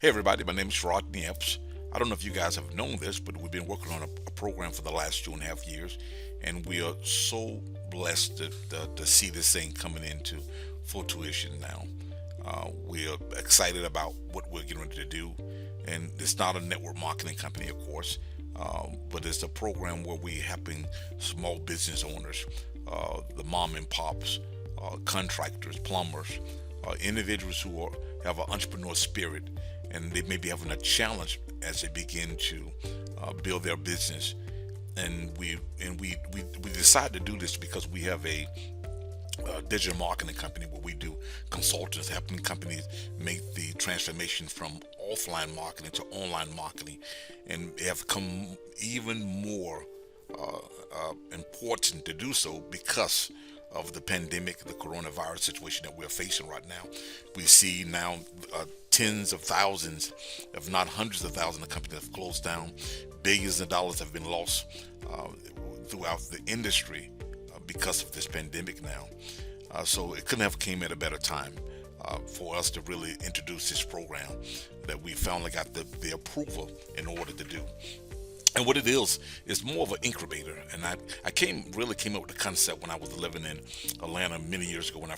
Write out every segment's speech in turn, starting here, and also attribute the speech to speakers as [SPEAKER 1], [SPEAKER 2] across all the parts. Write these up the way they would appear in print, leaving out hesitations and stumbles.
[SPEAKER 1] Hey everybody, my name is Rodney Epps. I don't know if you guys have known this, but we've been working on a program for the last 2.5 years, and we are so blessed to see this thing coming into full tuition now. We are excited about what we're getting ready to do, and it's not a network marketing company, of course, but it's a program where we're helping small business owners, the mom and pops, contractors, plumbers, individuals who have an entrepreneur spirit, and they may be having a challenge as they begin to build their business. And we decided to do this because we have a digital marketing company where we do consultants helping companies make the transformation from offline marketing to online marketing, and they have come even more important to do so because of the pandemic, the coronavirus situation that we're facing right now. We see now tens of thousands, if not hundreds of thousands, of companies have closed down. Billions of dollars have been lost uh, throughout the industry because of this pandemic now. So it couldn't have came at a better time for us to really introduce this program that we finally got the approval in order to do. And what it is more of an incubator. And I really came up with the concept when I was living in Atlanta many years ago when I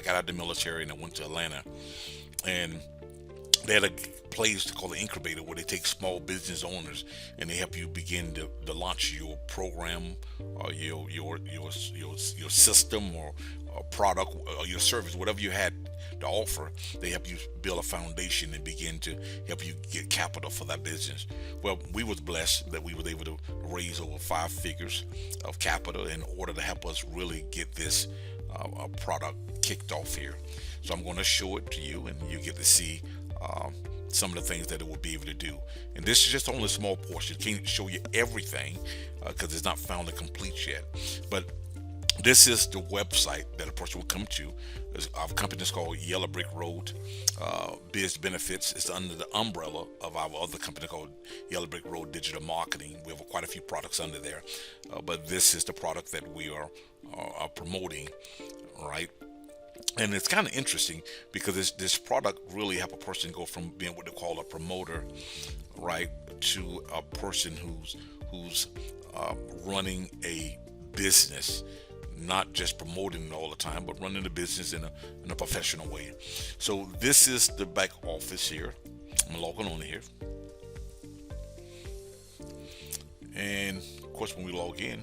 [SPEAKER 1] got out of the military and I went to Atlanta. And they had a place called the incubator where they take small business owners and they help you begin to launch your program or your system or product or your service, whatever you had to offer. They help you build a foundation and begin to help you get capital for that business. Well, we was blessed that we were able to raise over 5 figures of capital in order to help us really get this product kicked off here. So I'm going to show it to you, and you get to see some of the things that it will be able to do. And this is just only a small portion. Can't show you everything because it's not found and complete yet. But this is the website that a person will come to. Our company is called Yellow Brick Road BIZ Benefits. It's under the umbrella of our other company called Yellow Brick Road Digital Marketing. We have quite a few products under there, but this is the product that we are promoting, right? And it's kind of interesting because this product really help a person go from being what they call a promoter, right, to a person who's running a business, not just promoting it all the time, but running the business in a professional way. So this is the back office here. I'm logging on here, and of course when we log in,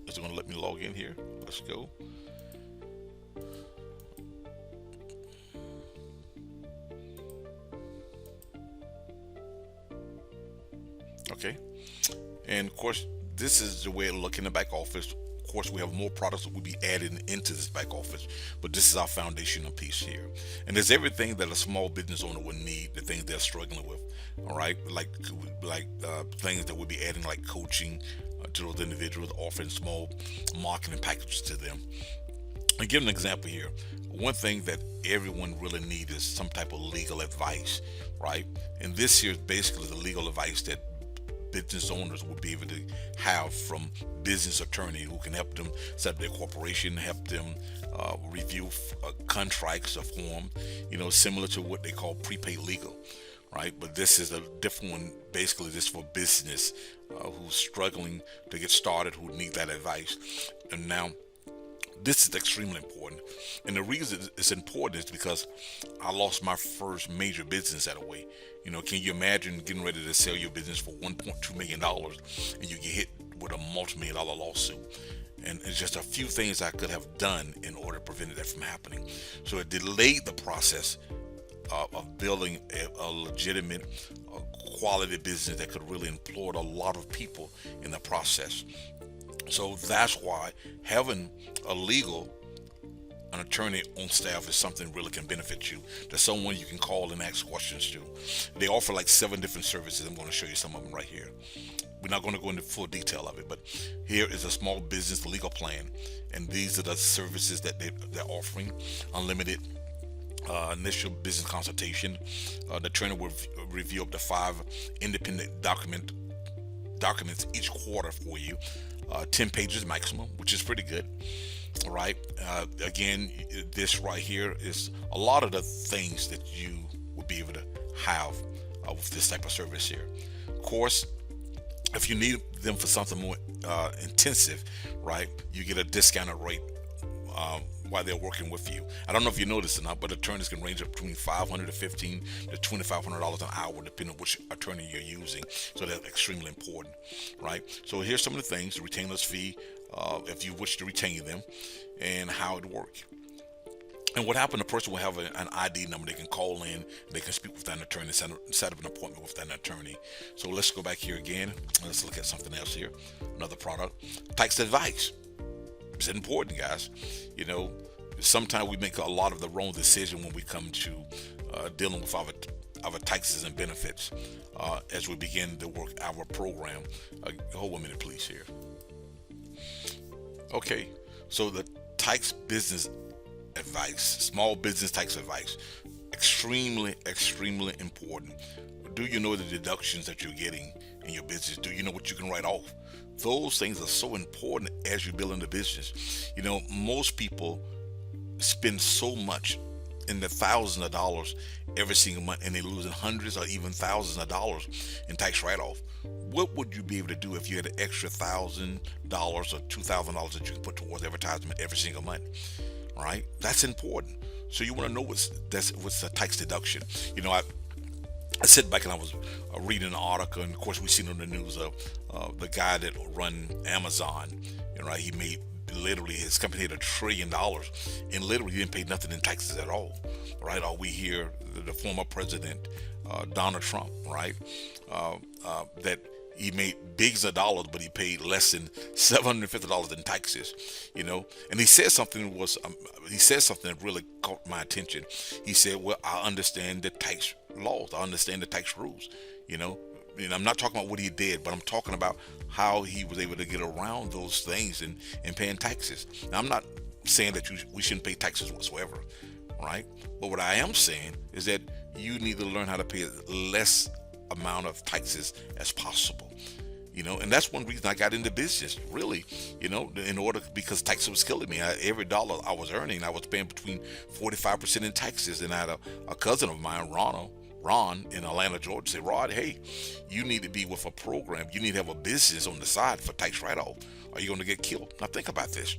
[SPEAKER 1] it's going to let me log in here. Let's go. Okay, and of course this is the way it look in the back office. Of course, we have more products that will be added into this back office, but this is our foundational piece here. And there's everything that a small business owner would need, the things they're struggling with. All right, like things that we'll be adding, like coaching to those individuals, offering small marketing packages to them. And give an example here. One thing that everyone really needs is some type of legal advice, right? And this here is basically the legal advice that business owners will be able to have from business attorney who can help them set up their corporation, help them review contracts of form, similar to what they call prepaid legal, right? But this is a different one. Basically, this for business who's struggling to get started, who need that advice. And now this is extremely important. And the reason it's important is because I lost my first major business that way. Can you imagine getting ready to sell your business for $1.2 million and you get hit with a multi-million dollar lawsuit? And it's just a few things I could have done in order to prevent that from happening. So it delayed the process of building a legitimate quality business that could really employ a lot of people in the process. So that's why having an attorney on staff is something really can benefit you. There's someone you can call and ask questions to. They offer like 7 different services. I'm going to show you some of them right here. We're not going to go into full detail of it, but here is a small business legal plan, and these are the services that they're offering. Unlimited initial business consultation. The trainer will review up to 5 independent documents each quarter for you. 10 pages maximum, which is pretty good. All right. Again, this right here is a lot of the things that you will be able to have with this type of service here. Of course, if you need them for something more intensive, right, you get a discounted rate while they're working with you. I don't know if you noticed or not, but attorneys can range up between $500 to $1,500 to $2,500 an hour, depending on which attorney you're using. So that's extremely important, right? So here's some of the things: the retainers fee, if you wish to retain them, and how it works. And what happened, the person will have an ID number. They can call in, they can speak with that attorney, set up an appointment with that attorney. So let's go back here again. Let's look at something else here. Another product, tax advice. It's important, guys. You know, sometimes we make a lot of the wrong decision when we come to dealing with our taxes and benefits as we begin to work our program. Hold 1 minute, please, here. Okay, so the tax business advice, small business tax advice, extremely important. Do you know the deductions that you're getting in your business? Do you know what you can write off? Those things are so important as you're building the business. You know, most people spend so much in the thousands of dollars every single month, and they're losing hundreds or even thousands of dollars in tax write-off. What would you be able to do if you had an extra $1,000 or $2,000 that you can put towards advertisement every single month? Right? That's important. So you want to know what's the tax deduction. You know, I sit back and I was reading an article, and of course we seen on the news of the guy that run Amazon. You know, right? He made literally, his company had $1 trillion, and literally he didn't pay nothing in taxes at all. Right? Or we hear the former president Donald Trump, right? That he made billions of dollars, but he paid less than $750 in taxes. You know, and he said something that really caught my attention. He said, "Well, I understand the tax laws. I understand the tax rules." You know, and I'm not talking about what he did, but I'm talking about how he was able to get around those things and paying taxes. Now, I'm not saying that we shouldn't pay taxes whatsoever, right? But what I am saying is that you need to learn how to pay less amount of taxes as possible. You know, and that's one reason I got into business, really. You know, because taxes was killing me. Every dollar I was earning, I was paying between 45% in taxes. And I had a cousin of mine, Ron in Atlanta, Georgia, say, "Rod, hey, you need to be with a program. You need to have a business on the side for tax write-off. Are you going to get killed?" Now think about this,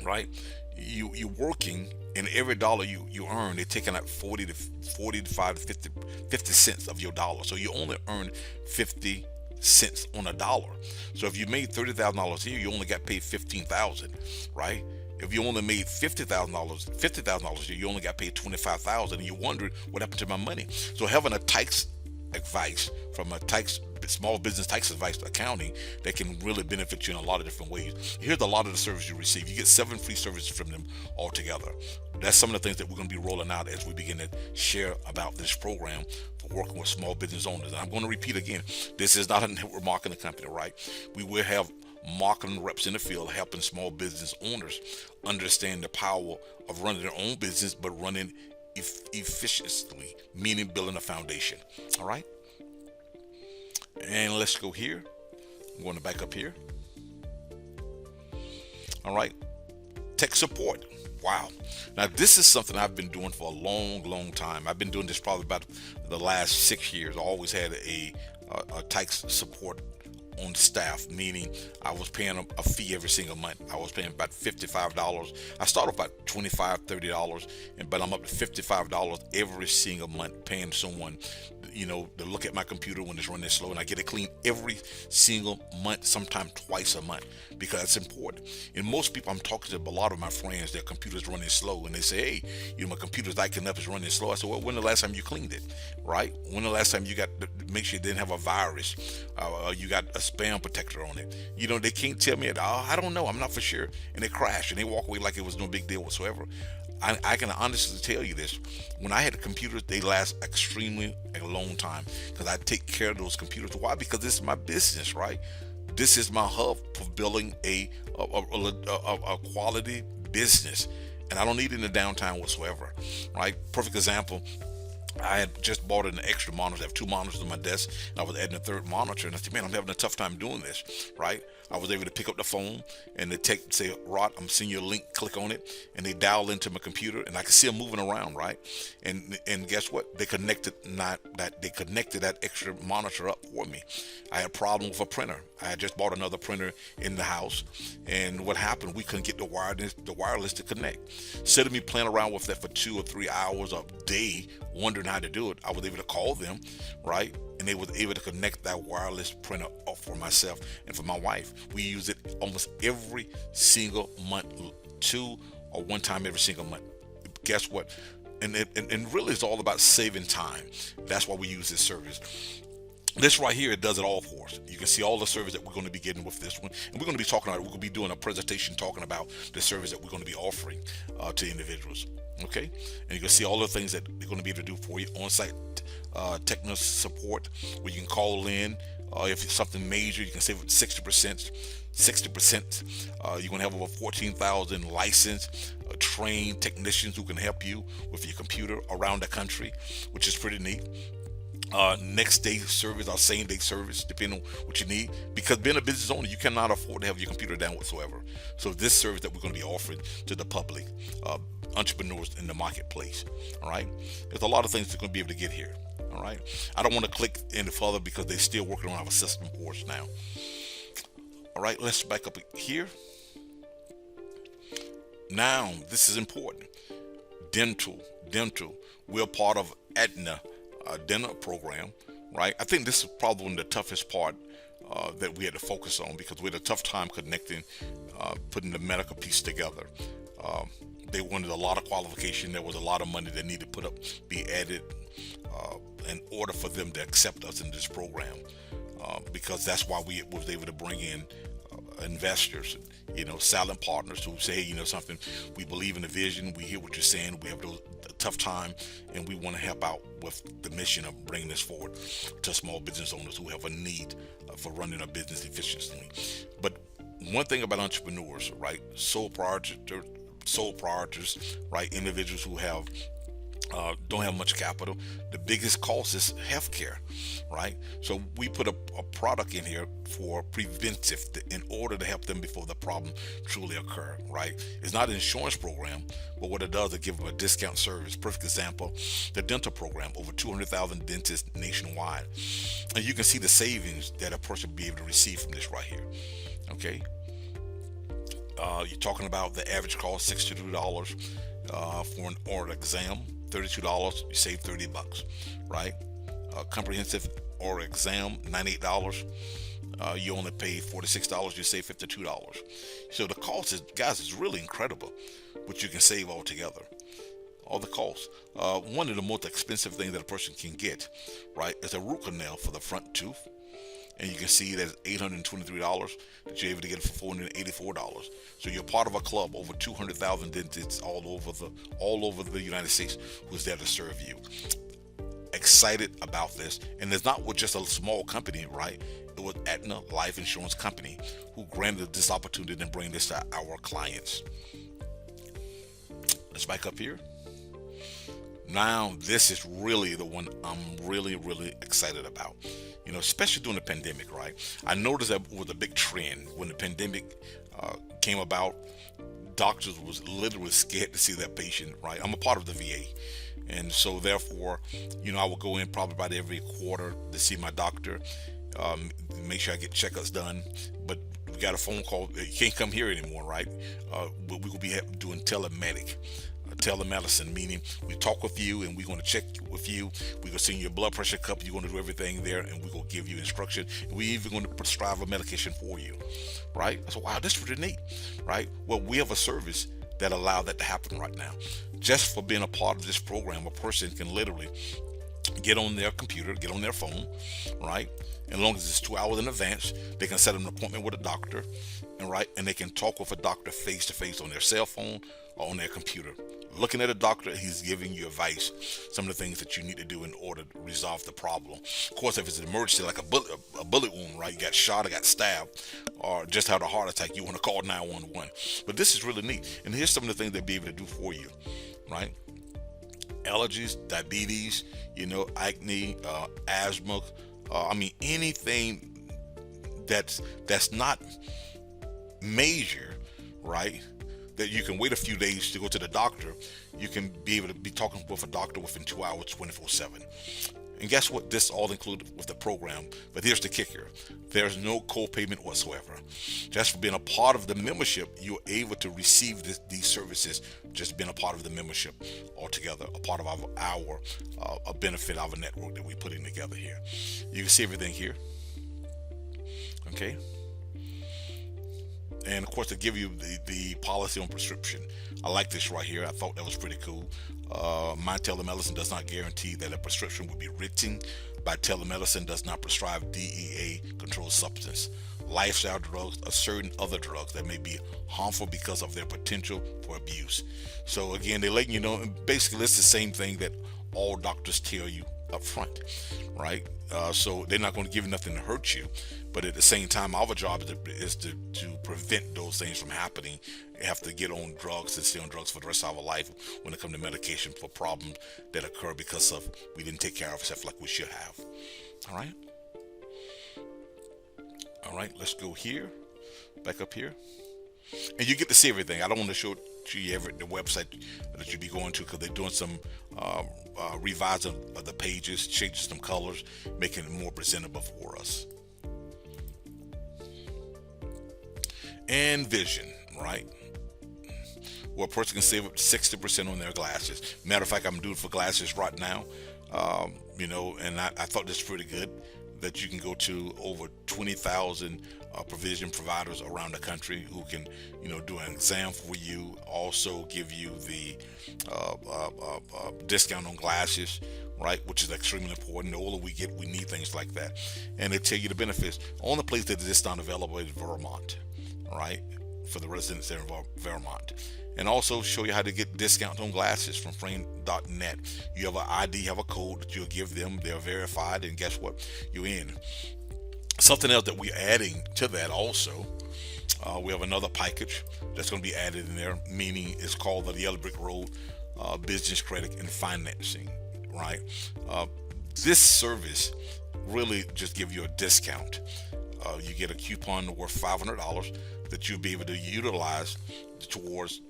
[SPEAKER 1] right? You're working, and every dollar you earn, they're taking out 45 to 50 cents of your dollar. So you only earn 50 cents on a dollar. So if you made $30,000 a year, you only got paid $15,000, right? If you only made $50,000 a year, you only got paid $25,000, and you're wondering what happened to my money. So having a tax advice from a small business tax advice accounting that can really benefit you in a lot of different ways. Here's a lot of the services you receive. You get 7 free services from them altogether. That's some of the things that we're going to be rolling out as we begin to share about this program for working with small business owners. And I'm going to repeat again, this is not a network marketing company, right? We will have marketing reps in the field helping small business owners understand the power of running their own business, but running efficiently, meaning building a foundation. All right. And let's go here. I'm going to back up here. All right. Tech support. Wow. Now, this is something I've been doing for a long time. I've been doing this probably about the last 6 years. I always had a tax support on staff, meaning I was paying a fee every single month. I was paying about $55. I started about $25, $30, but I'm up to $55 every single month paying someone, you know, to look at my computer when it's running slow, and I get it clean every single month, sometimes twice a month, because it's important. And most people, I'm talking to a lot of my friends, their computer's running slow, and they say, "Hey, you know, my computer's acting up, it's running slow." I said, "Well, when the last time you cleaned it, right? When the last time you got to make sure it didn't have a virus, you got a spam protector on it?" You know, they can't tell me, "Oh, I don't know, I'm not for sure," and they crash and they walk away like it was no big deal whatsoever. I can honestly tell you this: when I had a computer, they last extremely a long time because I take care of those computers. Why? Because this is my business, right? This is my hub for building a quality business, and I don't need it in the downtime whatsoever, right? Perfect example. I had just bought an extra monitor. I have 2 monitors on my desk, and I was adding a 3rd monitor, and I said, "Man, I'm having a tough time doing this," right? I was able to pick up the phone and the tech say, Rod, I'm sending you a link, click on it, and they dial into my computer, and I can see them moving around, right? And guess what? They connected that extra monitor up for me. I had a problem with a printer. I had just bought another printer in the house, and what happened? We couldn't get the wireless to connect. Instead of me playing around with that for 2 or 3 hours a day, wondering how to do it, I was able to call them, right? And they was able to connect that wireless printer up for myself and for my wife. We use it almost every single month, 2 or 1 time every single month. Guess what? And really it's all about saving time. That's why we use this service. This right here, it does it all for us. You can see all the service that we're going to be getting with this one. And we're going to be talking about it. We're going to be doing a presentation talking about the service that we're going to be offering to individuals. Okay? And you can see all the things that they're going to be able to do for you. On-site technical support, where you can call in. If it's something major, you can save 60%. 60%. You're going to have over 14,000 licensed, trained technicians who can help you with your computer around the country, which is pretty neat. Next day service or same day service, depending on what you need, because being a business owner, you cannot afford to have your computer down whatsoever. So this service that we're going to be offering to the public, entrepreneurs in the marketplace, all right, there's a lot of things they're going to be able to get here. All right, I don't want to click any further because they're still working on our system for us now. All right, let's back up here. Now this is important. Dental, we're part of Aetna dental program, right? I think this is probably one of the toughest part that we had to focus on, because we had a tough time connecting, putting the medical piece together. They wanted a lot of qualification. There was a lot of money that needed to be added in order for them to accept us in this program, because that's why we was able to bring in investors, silent partners who say, hey, something, we believe in the vision, we hear what you're saying, we have a tough time, and we want to help out with the mission of bringing this forward to small business owners who have a need for running a business efficiently. But one thing about entrepreneurs, right, sole proprietors, right, individuals who have don't have much capital, the biggest cost is healthcare, right? So we put a product in here for preventive in order to help them before the problem truly occur, right? It's not an insurance program, but what it does, it gives them a discount service. Perfect example, the dental program, over 200,000 dentists nationwide. And you can see the savings that a person will be able to receive from this right here, okay? You're talking about the average cost, $62 for an oral exam. $32, you save $30, right? Comprehensive oral exam, $98. You only pay $46, you save $52. So the cost is, guys, is really incredible what you can save altogether. All the costs. One of the most expensive things that a person can get, right, is a root canal for the front tooth. And you can see that $823 that you're able to get it for $484. So you're part of a club, over 200,000 dentists all over the United States who's there to serve you. Excited about this, and it's not with just a small company, right? It was Aetna Life Insurance Company who granted this opportunity to bring this to our clients. Let's back up here. Now, this is really the one I'm really excited about. Especially during the pandemic, right? I noticed that was a big trend when the pandemic came about. Doctors was literally scared to see that patient, right? I'm a part of the VA, and so therefore, I will go in probably about every quarter to see my doctor, make sure I get checkups done. But we got a phone call, you can't come here anymore, right? We will be doing telemedicine, meaning we talk with you and we're going to check with you. We're going to send you a blood pressure cup. You're going to do everything there, and we're going to give you instruction. And we're even going to prescribe a medication for you, right? I said, wow, this is pretty neat, right? Well, we have a service that allows that to happen right now. Just for being a part of this program, a person can literally get on their computer, get on their phone, right? And as long as it's 2 hours in advance, they can set an appointment with a doctor, and they can talk with a doctor face to face on their cell phone or on their computer. Looking at a doctor, he's giving you advice, some of the things that you need to do in order to resolve the problem. Of course, if it's an emergency, like a bullet wound, right? You got shot or got stabbed or just had a heart attack, you want to call 911. But this is really neat. And here's some of the things they'll be able to do for you, right? Allergies, diabetes, acne, asthma, anything that's not major, right? That you can wait a few days to go to the doctor, you can be able to be talking with a doctor within 2 hours, 24/7. And guess what? This all included with the program. But here's the kicker: there's no co-payment whatsoever. Just for being a part of the membership, you're able to receive these services. Just being a part of the membership altogether, a part of a benefit of a network that we're putting together here. You can see everything here. Okay. And of course, they give you the policy on prescription. I like this right here. I thought that was pretty cool. My telemedicine does not guarantee that a prescription will be written by telemedicine, does not prescribe DEA controlled substance, lifestyle drugs, or certain other drugs that may be harmful because of their potential for abuse. So again, they're letting you know, and basically it's the same thing that all doctors tell you up front, right? So they're not going to give you nothing to hurt you, but at the same time, our job is to prevent those things from happening. You have to get on drugs and stay on drugs for the rest of our life when it comes to medication for problems that occur because of we didn't take care of ourselves like we should have. All right, let's go here, back up here, and you get to see everything. I don't want to show you the website that you'll be going to because they're doing some revising of the pages, changing some colors, making it more presentable for us. And vision, right? Where a person can save up to 60% on their glasses. Matter of fact, I'm doing it for glasses right now. And I thought this was pretty good, that you can go to over 20,000 provision providers around the country who can, do an exam for you, also give you the discount on glasses, right, which is extremely important. The older we get, we need things like that. And they tell you the benefits. Only place that is not available is Vermont, right, for the residents there in Vermont. And also show you how to get discounts on glasses from frame.net. You have an ID, have a code that you'll give them. They're verified, and guess what? You're in. Something else that we're adding to that also, we have another package that's going to be added in there, meaning it's called the Yellow Brick Road Business Credit and Financing, right? This service really just give you a discount. You get a coupon worth $500 that you'll be able to utilize towards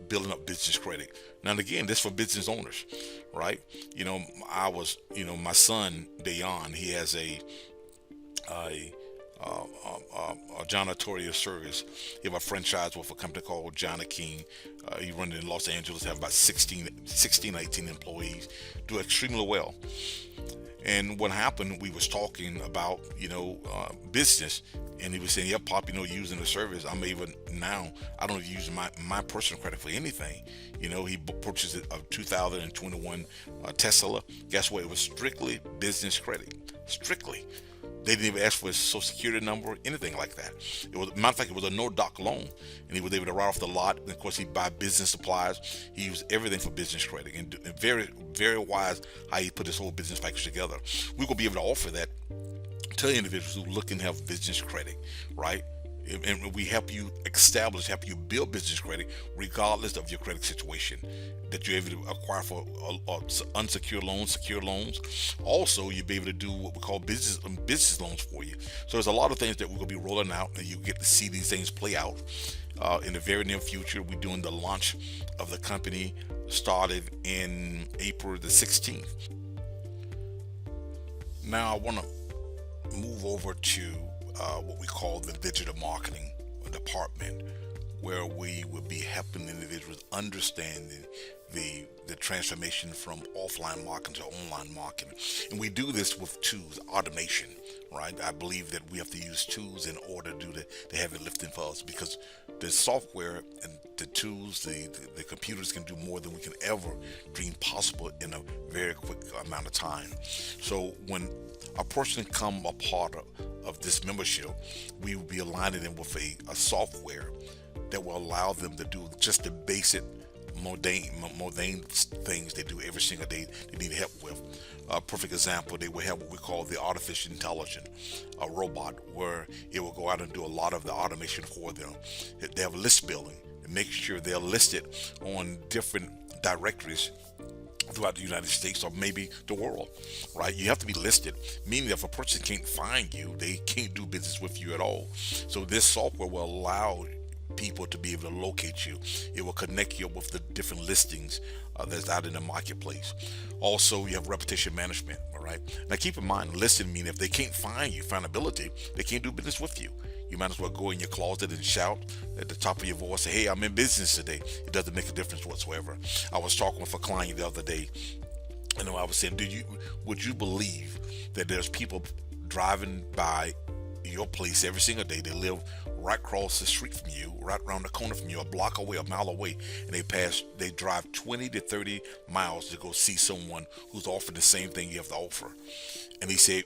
[SPEAKER 1] building up business credit. Now, again, this for business owners, right? My son Dayon, he has a janitorial service. He have a franchise with a company called Johnny King. He runs it in Los Angeles, have about 18 employees, do extremely well. And what happened, we was talking about, business, and he was saying, yeah, Pop, using the service, I'm even now, I don't use my personal credit for anything. He purchased a 2021 Tesla. Guess what? It was strictly business credit. Strictly. They didn't even ask for his social security number, anything like that. It was, matter of fact, it was a no-doc loan, and he was able to write off the lot. And of course, he'd buy business supplies. He used everything for business credit, and very, very wise how he put this whole business package together. We're gonna be able to offer that to individuals who look and have business credit, right? And we help you build business credit regardless of your credit situation, that you're able to acquire for unsecured loans, secure loans. Also, you'll be able to do what we call business loans for you. So there's a lot of things that we're going to be rolling out, and you get to see these things play out in the very near future. We're doing the launch of the company, started in April the 16th. Now I want to move over to what we call the digital marketing department, where we will be helping individuals understanding the transformation from offline marketing to online marketing. And we do this with tools, automation, right? I believe that we have to use tools in order to do the heavy lifting for us, because the software and the tools, the computers can do more than we can ever dream possible in a very quick amount of time. So when a person come a part of this membership, we will be aligning them with a software that will allow them to do just the basic mundane things they do every single day they need help with. A perfect example, they will have what we call the artificial intelligence, a robot, where it will go out and do a lot of the automation for them. They have list building and make sure they're listed on different directories throughout the United States or maybe the world, right? You have to be listed, meaning if a person can't find you, they can't do business with you at all. So this software will allow people to be able to locate you. It will connect you with the different listings that's out in the marketplace. Also, you have repetition management. All right. Now, keep in mind, listing mean if they can't find you, findability, they can't do business with you. You might as well go in your closet and shout at the top of your voice, say, "Hey, I'm in business today." It doesn't make a difference whatsoever. I was talking with a client the other day, and I was saying, would you believe that there's people driving by your place every single day? They live right across the street from you, right around the corner from you, a block away, a mile away, and they drive 20 to 30 miles to go see someone who's offering the same thing you have to offer. And he said,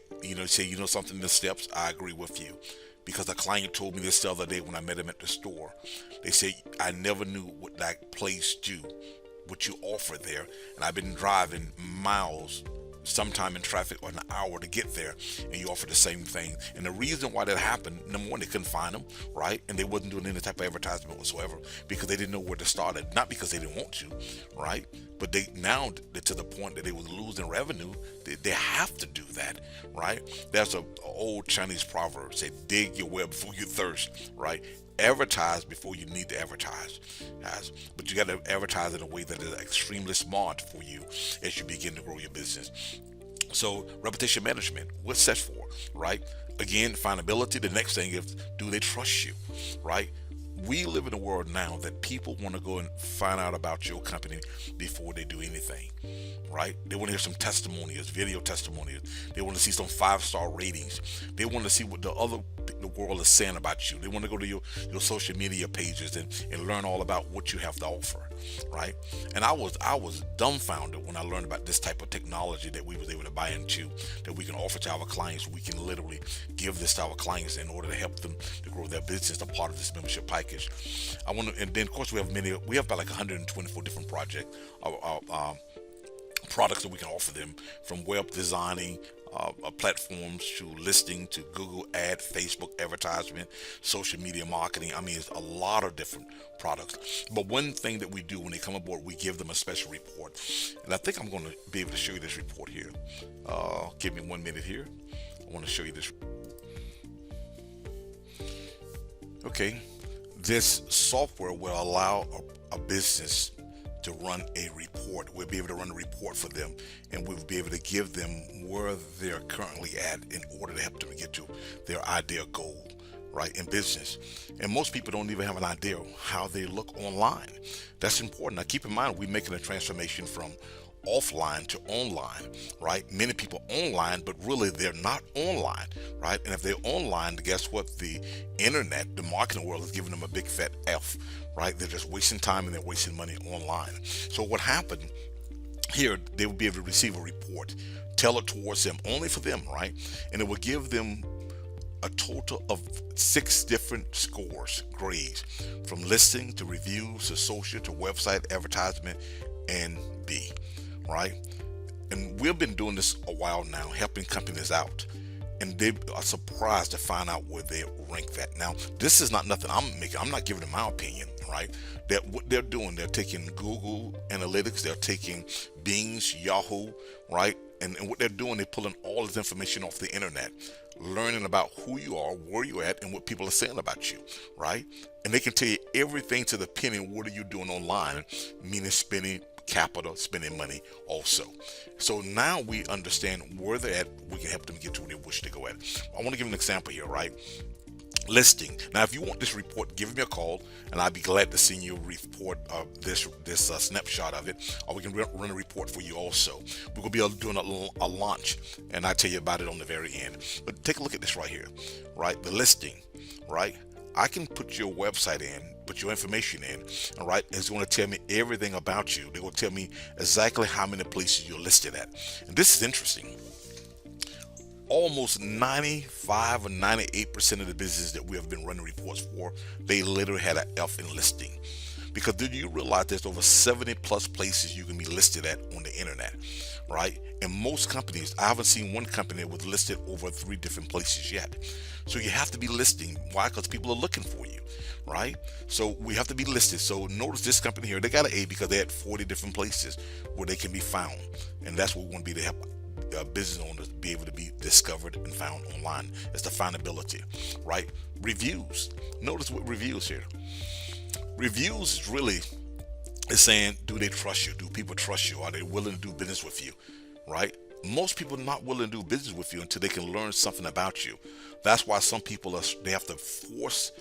[SPEAKER 1] something, the steps, I agree with you. Because a client told me this the other day when I met him at the store. They said, I never knew what that place do, what you offer there. And I've been driving miles, sometime in traffic, or an hour to get there, and you offer the same thing. And the reason why that happened, number one, they couldn't find them, right? And they wasn't doing any type of advertisement whatsoever because they didn't know where to start it. Not because they didn't want to, right? But they now to the point that they was losing revenue, they have to do that, right? There's a old Chinese proverb say, dig your well before you thirst, right? Advertise before you need to advertise, guys. But you got to advertise in a way that is extremely smart for you as you begin to grow your business. So repetition management, what's that for, right? Again, findability. The next thing is, do they trust you, right? We live in a world now that people want to go and find out about your company before they do anything, right? They want to hear some testimonials, video testimonials. They want to see some 5-star ratings. They want to see what the world is saying about you. They want to go to your social media pages and learn all about what you have to offer, right? And I was dumbfounded when I learned about this type of technology that we was able to buy into, that we can offer to our clients. We can literally give this to our clients in order to help them to grow their business, a part of this membership package. And then of course we have about like 124 different projects, products that we can offer them, from web designing platforms to listing to Google ad, Facebook advertisement, social media marketing. I mean, it's a lot of different products. But one thing that we do when they come aboard, we give them a special report. And I think I'm going to be able to show you this report here. Give me 1 minute here. I want to show you this. Okay. This software will allow a business to run a report. We'll be able to run a report for them, and we'll be able to give them where they're currently at in order to help them get to their ideal goal, right, in business. And most people don't even have an idea how they look online. That's important. Now keep in mind, we're making a transformation from offline to online, right? Many people online, but really they're not online, right? And if they're online, guess what? The internet, the marketing world is giving them a big fat F, right? They're just wasting time and they're wasting money online. So what happened here, they will be able to receive a report, tell it towards them, only for them, right? And it will give them a total of 6 different scores, grades, from listing to reviews to social to website advertisement and B, right? And we've been doing this a while now, helping companies out, and they are surprised to find out where they rank at. Now, this is not nothing I'm making. I'm not giving them my opinion, right? That what they're doing, they're taking Google Analytics, they're taking Bing's, Yahoo, right? And what they're doing, they're pulling all this information off the internet, learning about who you are, where you're at, and what people are saying about you, right? And they can tell you everything to the penny. What are you doing online? Meaning spending capital, spending money also. So now we understand where they're at. We can help them get to where they wish to go at. I want to give an example here, right? Listing. Now, if you want this report, give me a call, and I'd be glad to send you a report of this snapshot of it, or we can run a report for you also. We're gonna be doing a launch, and I'll tell you about it on the very end. But take a look at this right here, right? The listing, right? I can put your website in, put your information in, all right? It's going to tell me everything about you. They're going to tell me exactly how many places you're listed at. And this is interesting. Almost 95 or 98% of the businesses that we have been running reports for, they literally had an F in listing. Because did you realize there's over 70 plus places you can be listed at on the internet, right? And most companies, I haven't seen one company that was listed over 3 different places yet. So you have to be listing. Why? Because people are looking for you, right? So we have to be listed. So notice this company here, they got an A because they had 40 different places where they can be found. And that's what we want to be, to help business owners be able to be discovered and found online. It's the findability, right? Reviews. Notice what reviews here. Reviews is really is saying, do they trust you? Do people trust you? Are they willing to do business with you, right? Most people are not willing to do business with you until they can learn something about you. That's why some people they have to force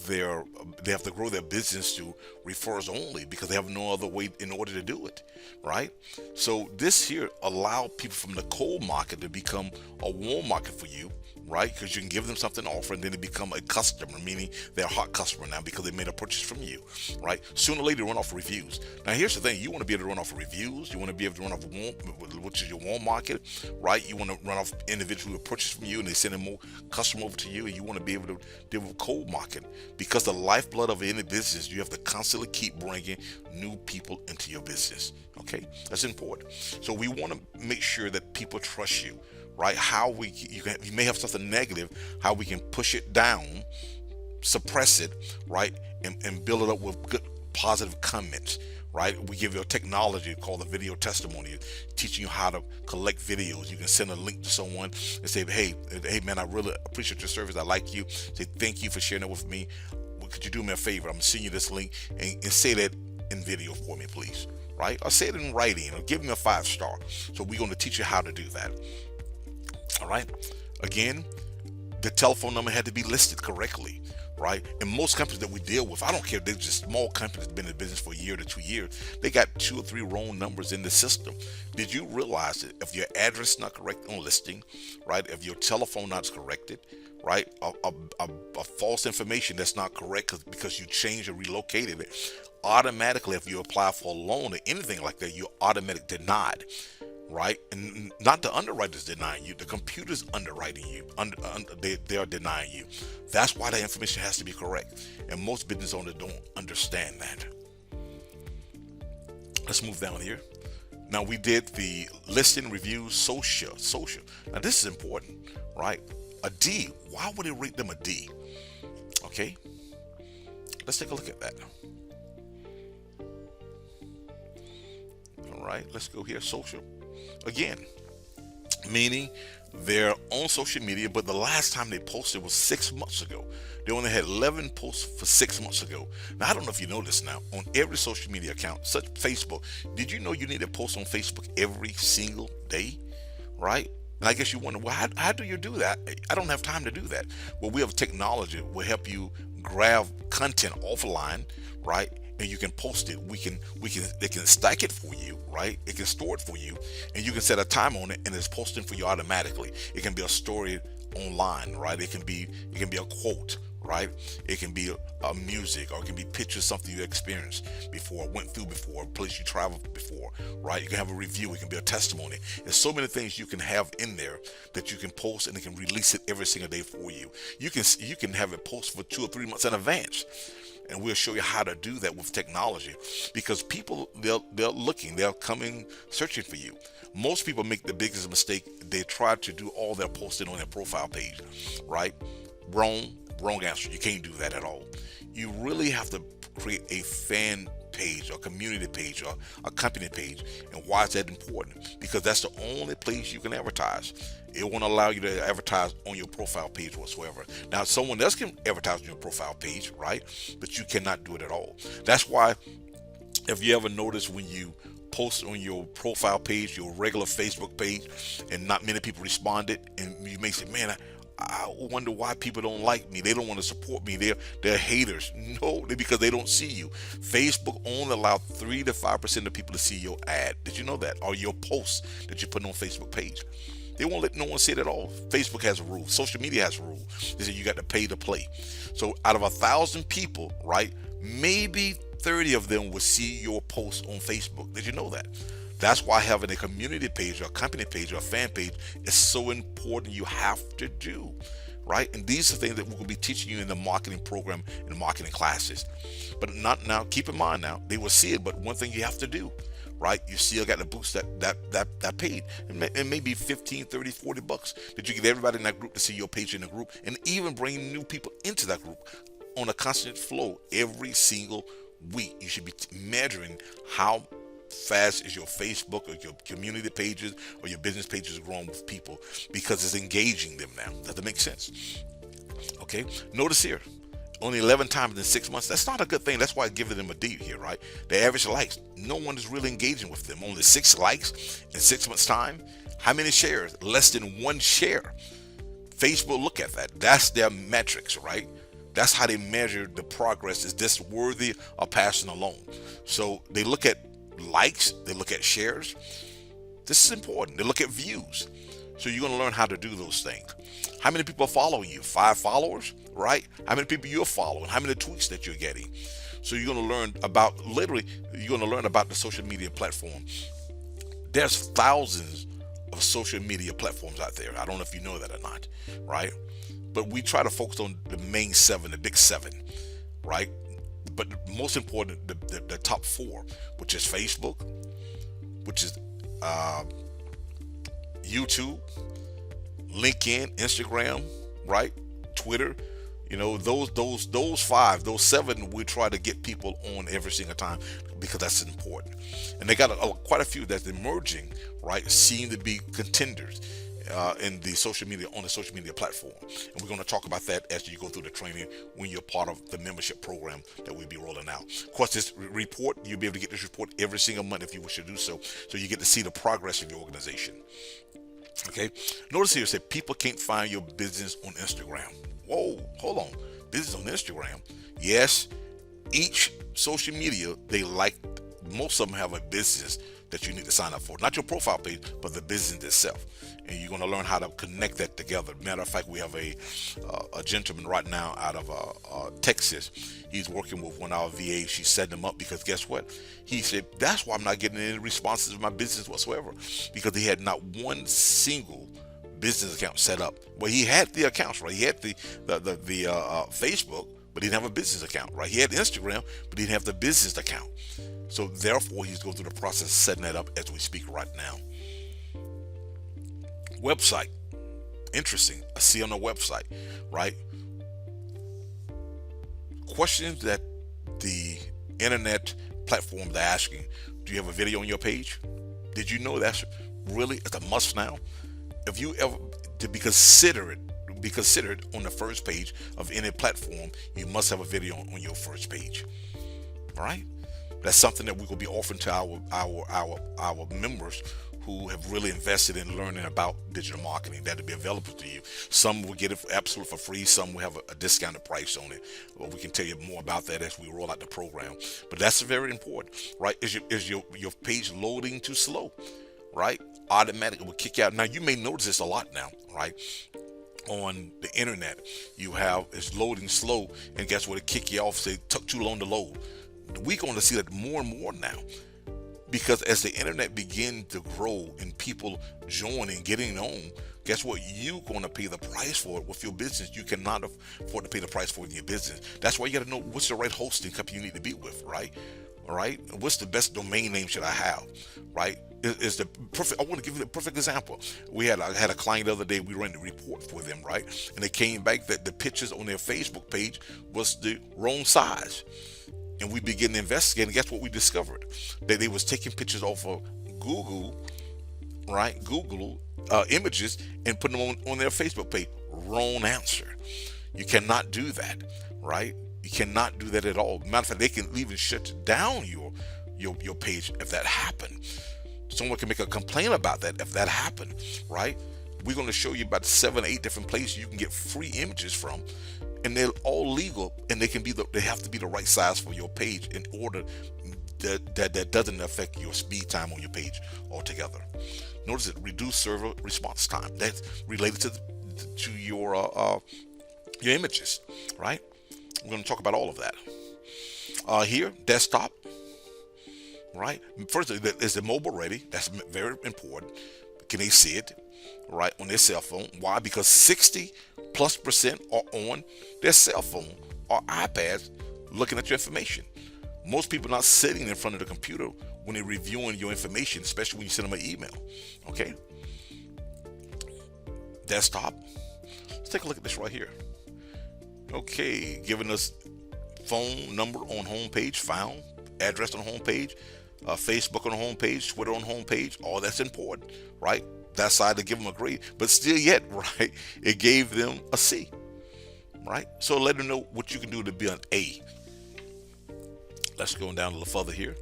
[SPEAKER 1] they have to grow their business to referrals only, because they have no other way in order to do it, right? So this here allow people from the cold market to become a warm market for you, right? Because you can give them something to offer, and then they become a customer, meaning they're a hot customer now because they made a purchase from you, right? Sooner or later, run off reviews. Now, here's the thing: you want to be able to run off reviews. You want to be able to run off warm, which is your warm market, right? You want to run off individuals who purchase from you, and they send more customer over to you, and you want to be able to deal with cold market, because the lifeblood of any business, you have to constantly keep bringing new people into your business. Okay, that's important. So we want to make sure that people trust you, right? How you may have something negative, how we can push it down, suppress it, right, and build it up with good positive comments, right? We give you a technology called the video testimony, teaching you how to collect videos. You can send a link to someone and say, hey man, I really appreciate your service, I like you, say thank you for sharing it with me. Could you do me a favor? I'm gonna send you this link, and say that in video for me, please, right? Or say it in writing, or give me a 5-star. So we're going to teach you how to do that. All right. Again, the telephone number had to be listed correctly, right? And most companies that we deal with, I don't care if they're just small companies that been in business for a year to 2 years, they got 2 or 3 wrong numbers in the system. Did you realize that if your address is not correct on listing, right? If your telephone not corrected, right? A false information that's not correct because you changed or relocated it, automatically, if you apply for a loan or anything like that, you're automatically denied, right? And not the underwriters denying you, the computer's underwriting you. They are denying you. That's why that information has to be correct. And most business owners don't understand that. Let's move down here. Now, we did the listing, reviews, social. Now, this is important, right? A D. Why would it rate them a D? Okay. Let's take a look at that. All right. Let's go here. Social. Again, meaning they're on social media, but the last time they posted was 6 months ago. They only had 11 posts for 6 months ago. Now, I don't know if you know this now. On every social media account, such Facebook, did you know you need to post on Facebook every single day, right? And I guess you wonder, well, how do you do that? I don't have time to do that. Well, we have technology that will help you grab content offline, right? And you can post it. They can stack it for you, right? It can store it for you, and you can set a time on it, and it's posting for you automatically. It can be a story online, right? It can be a quote, right? It can be a music, or it can be pictures, something you experienced before, went through before, a place you traveled before, right? You can have a review. It can be a testimony. There's so many things you can have in there that you can post, and it can release it every single day for you. You can have it post for 2 or 3 months in advance. And we'll show you how to do that with technology, because people, they're looking, they're coming searching for you. Most people make the biggest mistake. They try to do all their posting on their profile page, right? Wrong answer. You can't do that at all. You really have to create a fan page, or community page, or a company page. And why is that important? Because that's the only place you can advertise. It won't allow you to advertise on your profile page whatsoever. Now, someone else can advertise on your profile page, right? But you cannot do it at all. That's why, if you ever notice, when you post on your profile page, your regular Facebook page, and not many people responded, and you may say, man, I wonder why people don't like me. They don't want to support me. They're haters. No, because they don't see you. Facebook only allows 3 to 5% of people to see your ad. Did you know that? Or your post that you put on Facebook page. They won't let no one see it at all. Facebook has a rule. Social media has a rule. They say you got to pay to play. So out of 1,000 people, right, maybe 30 of them will see your post on Facebook. Did you know that? That's why having a community page, or a company page, or a fan page is so important. You have to do, right? And these are things that we're going to be teaching you in the marketing program and marketing classes. But not now. Keep in mind now, they will see it. But one thing you have to do, right? You still got to boost that paid. It may be 15, 30, 40 bucks that you get everybody in that group to see your page in the group, and even bringing new people into that group on a constant flow every single week. You should be measuring how fast is your Facebook or your community pages or your business pages growing with people, because it's engaging them now. Does that make sense? Okay. Notice here, only 11 times in 6 months. That's not a good thing. That's why I give them a D here, right? The average likes, no one is really engaging with them. Only 6 likes in 6 months time. How many shares? Less than 1 share. Facebook, look at that. That's their metrics, right? That's how they measure the progress. Is this worthy of passing along? So they look at likes, they look at shares. This is important. They look at views. So you're going to learn how to do those things. How many people are following you? 5 followers, right? How many people you're following? How many tweets that you're getting? So you're going to learn about, literally, you're going to learn about the social media platform. There's thousands of social media platforms out there. I don't know if you know that or not, right? But we try to focus on the main 7, the big 7, right? But the most important, the top 4, which is Facebook, which is YouTube, LinkedIn, Instagram, right? Twitter. You know, those 5, those 7, we try to get people on every single time because that's important. And they got quite a few that's emerging, right? Seem to be contenders in the social media, on the social media platform. And we're going to talk about that as you go through the training when you're part of the membership program that we'll be rolling out. Of course, this report, you'll be able to get this report every single month if you wish to do so. So you get to see the progress of your organization. Okay. Notice here, it said people can't find your business on Instagram. Whoa, hold on. Business on Instagram. Yes, each social media, they like, most of them have a business that you need to sign up for. Not your profile page, but the business itself. And you're going to learn how to connect that together. Matter of fact, we have a gentleman right now out of Texas. He's working with one of our VAs. She's setting him up because guess what? He said, that's why I'm not getting any responses to my business whatsoever, because he had not one single business account set up. Well, he had the accounts, right? He had the Facebook, but he didn't have a business account, right? He had Instagram, but he didn't have the business account. So therefore, he's going through the process of setting that up as we speak right now. Website. Interesting. I see on the website, right? Questions that the internet platforms are asking. Do you have a video on your page? Did you know that's really it's a must now? If you ever to be considered on the first page of any platform, you must have a video on your first page. All right? That's something that we're going to be offering to our members who have really invested in learning about digital marketing. That'll be available to you. Some will get it absolutely for free. Some will have a discounted price on it. Well, we can tell you more about that as we roll out the program. But that's very important, right? Is your page loading too slow, right? Automatically will kick you out. Now you may notice this a lot now, right? On the internet, you have it's loading slow, and guess what? It kick you off. Say it took too long to load. We're going to see that more and more now, because as the internet begins to grow and people joining, getting on, guess what? You're going to pay the price for it with your business. You cannot afford to pay the price for it in your business. That's why you got to know what's the right hosting company you need to be with, right? All right. What's the best domain name should I have, right? Is the perfect. I want to give you a perfect example. I had a client the other day. We ran the report for them, right? And they came back that the pictures on their Facebook page was the wrong size. And we began to investigate, and guess what we discovered? That they was taking pictures off of Google, right? Google images and putting them on their Facebook page. Wrong answer. You cannot do that, right? You cannot do that at all. Matter of fact, they can even shut down your page if that happened. Someone can make a complaint about that if that happened, right? We're going to show you about 7 or 8 different places you can get free images from, and they're all legal, and they have to be the right size for your page in order that doesn't affect your speed time on your page altogether. Notice it, reduce server response time. That's related to your images, right? We're going to talk about all of that. Here, desktop, right? First, is the mobile ready? That's very important. Can they see it? right, on their cell phone. Why? Because 60+% are on their cell phone or iPads looking at your information. Most people are not sitting in front of the computer when they're reviewing your information, especially when you send them an email. Okay, desktop. Let's take a look at this right here. Okay, giving us phone number on home page, found address on home page, Facebook on the home page, Twitter on home page. All that's important, right? That side to give them a grade, but still yet, right? It gave them a C, right? So let them know what you can do to be an A. Let's go down a little further here.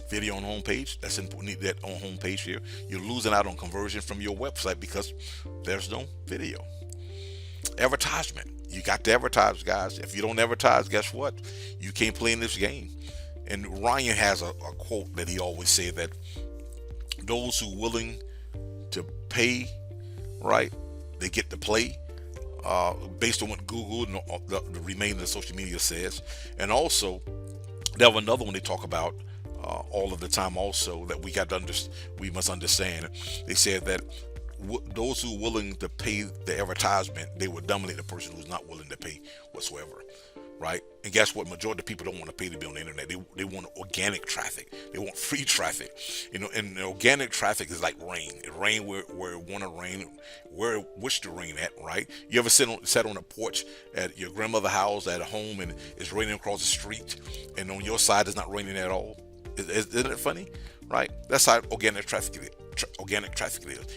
[SPEAKER 1] Video on home page. That's important. Need that on home page here. You're losing out on conversion from your website because there's no video. Advertisement. You got to advertise, guys. If you don't advertise, guess what? You can't play in this game. And Ryan has a quote that he always said that those who willing to pay, right, they get to play, based on what Google and the remainder of the social media says. And also, they have another one they talk about all of the time also that we must understand. They said that those who are willing to pay the advertisement, they will dominate the person who's not willing to pay whatsoever, right? And guess what? Majority of people don't want to pay to be on the internet. They want organic traffic. They want free traffic. You know, and organic traffic is like rain. It rain where it want to rain, where it wish to rain at, right? You ever sat on a porch at your grandmother's house at home and it's raining across the street, and on your side it's not raining at all? Isn't it funny, right? That's how organic traffic is.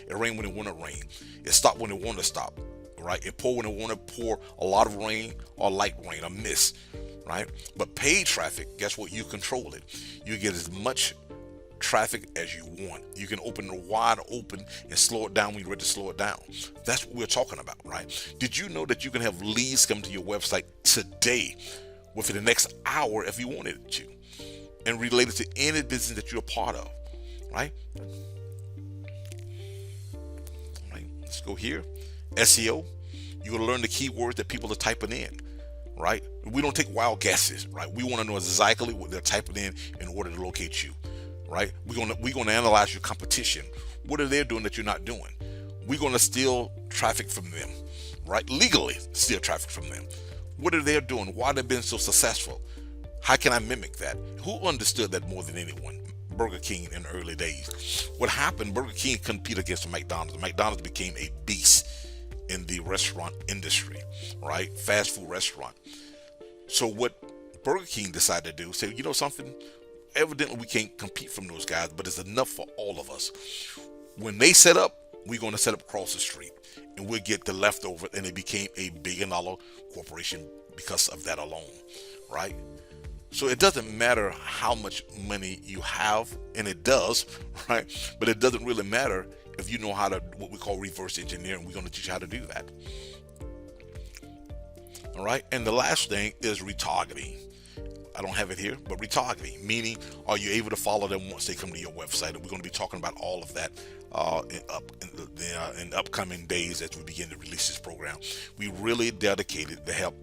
[SPEAKER 1] It rain when it want to rain. It stop when it want to stop, right? It pour when it want to pour a lot of rain or light rain, a mist, right? But paid traffic, guess what? You control it. You get as much traffic as you want. You can open it wide open and slow it down when you're ready to slow it down. That's what we're talking about, right? Did you know that you can have leads come to your website today within the next hour if you wanted to, and related to any business that you're a part of, right? Let's go here. SEO. You're gonna learn the keywords that people are typing in, right? We don't take wild guesses, right? We want to know exactly what they're typing in order to locate you, right? We're gonna analyze your competition. What are they doing that you're not doing? We're gonna steal traffic from them, right? Legally steal traffic from them. What are they doing? Why they've been so successful? How can I mimic that? Who understood that more than anyone? Burger King in the early days. What happened, Burger King competed against McDonald's. McDonald's became a beast in the restaurant industry, right? Fast food restaurant. So what Burger King decided to do, say, you know something? Evidently we can't compete from those guys, but it's enough for all of us. When they set up, we're going to set up across the street and we'll get the leftover, and it became a $1 billion corporation because of that alone, right? So it doesn't matter how much money you have, and it does, right? But it doesn't really matter if you know how to, what we call reverse engineering. We're going to teach you how to do that. All right. And the last thing is retargeting. I don't have it here, but retargeting, meaning are you able to follow them once they come to your website? And we're going to be talking about all of that in upcoming days as we begin to release this program. We really dedicated to help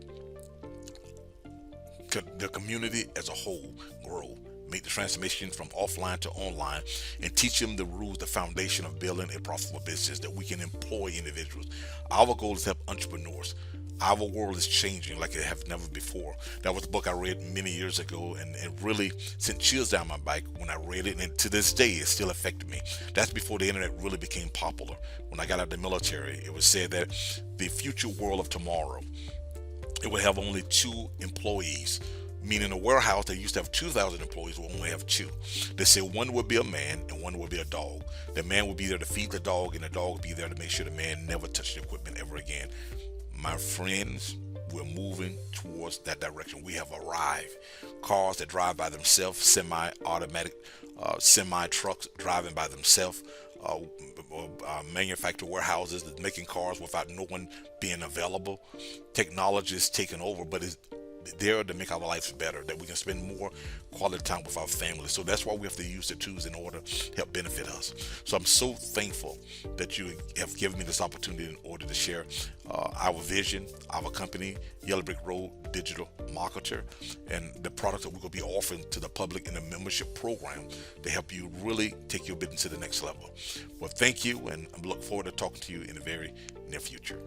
[SPEAKER 1] the community as a whole grow, make the transformation from offline to online, and teach them the rules, the foundation of building a profitable business that we can employ individuals. Our goal is to help entrepreneurs. Our world is changing like it has never before. That was a book I read many years ago, and it really sent chills down my back when I read it, and to this day it still affected me. That's before the internet really became popular. When I got out of the military, it was said that the future world of tomorrow, it would have only 2 employees, meaning a warehouse that used to have 2,000 employees will only have 2. They say one would be a man and one would be a dog. The man would be there to feed the dog, and the dog would be there to make sure the man never touched the equipment ever again. My friends, we're moving towards that direction. We have arrived. Cars that drive by themselves, semi-automatic, semi-trucks driving by themselves, manufactured warehouses that's making cars without no one being available. Technology is taking over, but there to make our lives better, that we can spend more quality time with our family. So that's why we have to use the tools in order to help benefit us. So I'm so thankful that you have given me this opportunity in order to share our vision, our company, Yellow Brick Road Digital Marketer, and the products that we're going to be offering to the public in the membership program to help you really take your business to the next level. Well, thank you, and I look forward to talking to you in the very near future.